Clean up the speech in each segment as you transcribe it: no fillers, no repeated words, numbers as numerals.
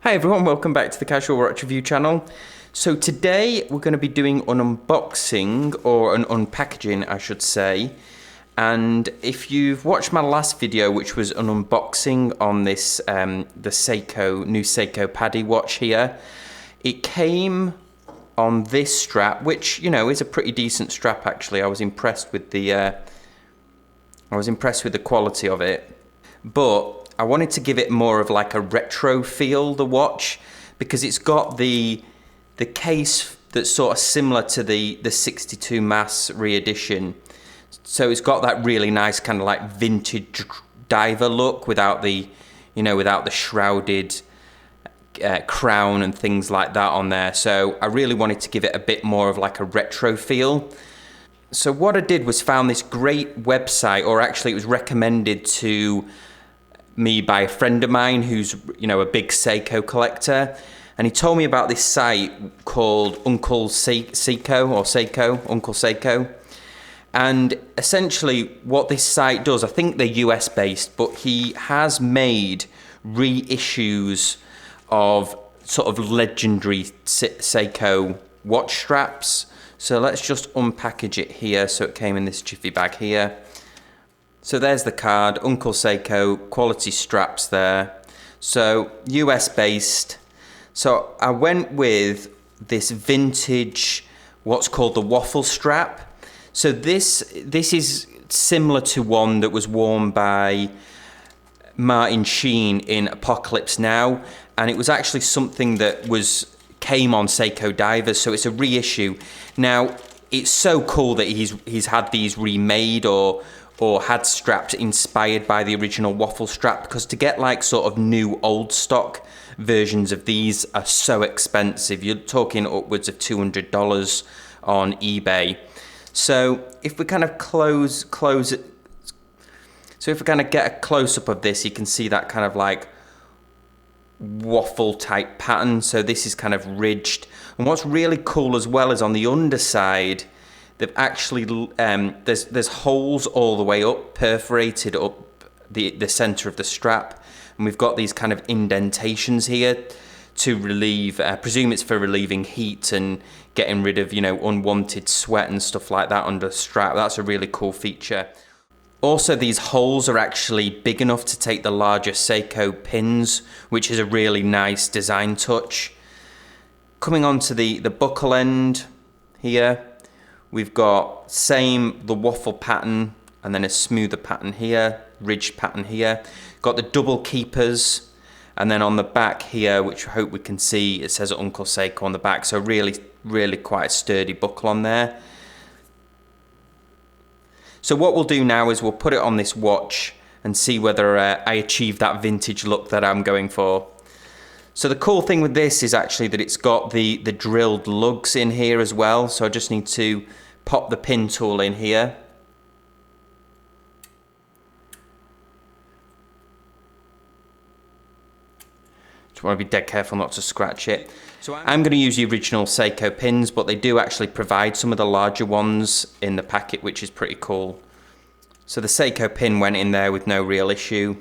Hi everyone, welcome back to the Casual Watch Review channel. So today we're going to be doing an unboxing, or an unpackaging I should say. And if you've watched my last video, which was an unboxing on this the new Seiko PADI watch here, it came on this strap, which, you know, is a pretty decent strap actually. I was impressed with the quality of it. But I wanted to give it more of like a retro feel, the watch, because it's got the case that's sort of similar to the 62 Mass re-edition. So it's got that really nice kind of like vintage diver look without the, you know, without the shrouded crown and things like that on there. So I really wanted to give it a bit more of like a retro feel. So what I did was found this great website, or actually it was recommended to me by a friend of mine who's, you know, a big Seiko collector, and he told me about this site called Uncle Seiko, or Uncle Seiko. And essentially what this site does, I think they're US based, but he has made reissues of sort of legendary Seiko watch straps. So let's just unpackage it here. So it came in this jiffy bag here. So there's the card, Uncle Seiko, quality straps there. So US based. So I went with this vintage, what's called the waffle strap. So this is similar to one that was worn by Martin Sheen in Apocalypse Now. And it was actually something that came on Seiko Divers, so it's a reissue. Now, it's so cool that he's had these remade or had straps inspired by the original waffle strap, because to get like sort of new old stock versions of these are so expensive. You're talking upwards of $200 on eBay. So if we kind of close it, so if we kind of get a close-up of this, you can see that kind of like waffle type pattern. So this is kind of ridged, and what's really cool as well is on the underside they've actually there's holes all the way up, perforated up the center of the strap, and we've got these kind of indentations here to relieve, presume it's for relieving heat and getting rid of, you know, unwanted sweat and stuff like that under the strap. That's a really cool feature. Also, these holes are actually big enough to take the larger Seiko pins, which is a really nice design touch. Coming on to the buckle end here, we've got the waffle pattern, and then a smoother pattern here, ridged pattern here. Got the double keepers, and then on the back here, which I hope we can see, it says Uncle Seiko on the back. So really quite a sturdy buckle on there. So what we'll do now is we'll put it on this watch and see whether I achieve that vintage look that I'm going for. So the cool thing with this is actually that it's got the drilled lugs in here as well. So I just need to pop the pin tool in here. Just want to be dead careful not to scratch it. So I'm going to use the original Seiko pins, but they do actually provide some of the larger ones in the packet, which is pretty cool. So the Seiko pin went in there with no real issue.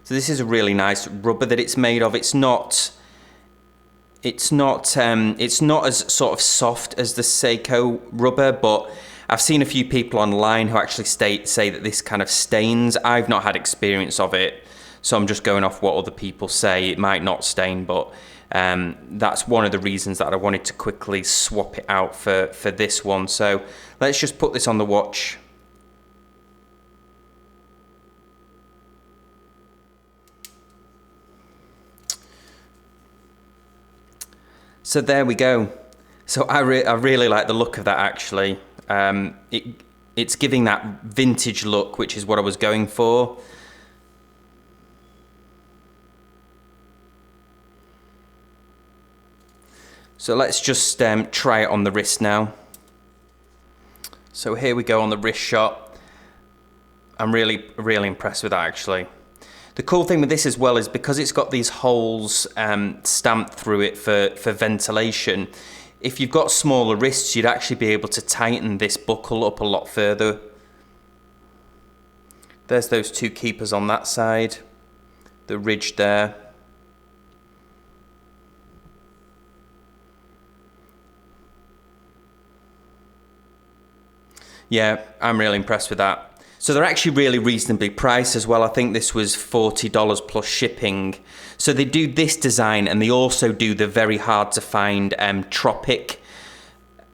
So this is a really nice rubber that it's made of. It's not as sort of soft as the Seiko rubber, but I've seen a few people online who actually say that this kind of stains. I've not had experience of it, so I'm just going off what other people say. It might not stain, but that's one of the reasons that I wanted to quickly swap it out for this one. So let's just put this on the watch. So there we go. So I really like the look of that actually. It's giving that vintage look, which is what I was going for. So let's just try it on the wrist now. So here we go on the wrist shot. I'm really impressed with that actually. The cool thing with this as well is because it's got these holes stamped through it for ventilation, if you've got smaller wrists, you'd actually be able to tighten this buckle up a lot further. There's those two keepers on that side, the ridge there. Yeah, I'm really impressed with that. So they're actually really reasonably priced as well. I think this was $40 plus shipping. So they do this design, and they also do the very hard to find Tropic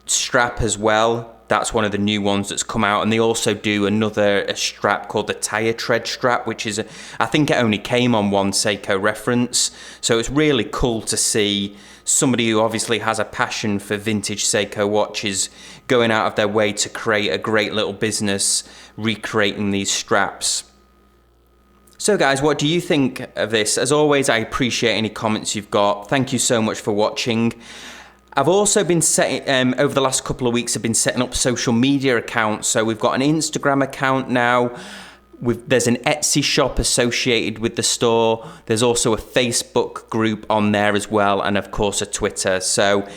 strap as well. That's one of the new ones that's come out. And they also do a strap called the Tire Tread strap, which is, I think it only came on one Seiko reference. So it's really cool to see somebody who obviously has a passion for vintage Seiko watches going out of their way to create a great little business recreating these straps. So guys, what do you think of this? As always, I appreciate any comments you've got. Thank you so much for watching. I've also been setting, over the last couple of weeks, I've been setting up social media accounts. So we've got an Instagram account now. There's an Etsy shop associated with the store. There's also a Facebook group on there as well, and of course a Twitter. So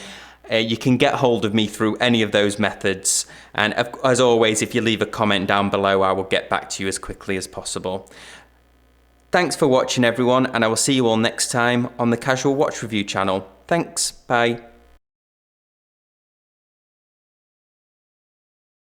you can get hold of me through any of those methods. And as always, if you leave a comment down below, I will get back to you as quickly as possible. Thanks for watching everyone, and I will see you all next time on the Casual Watch Review channel. Thanks, bye.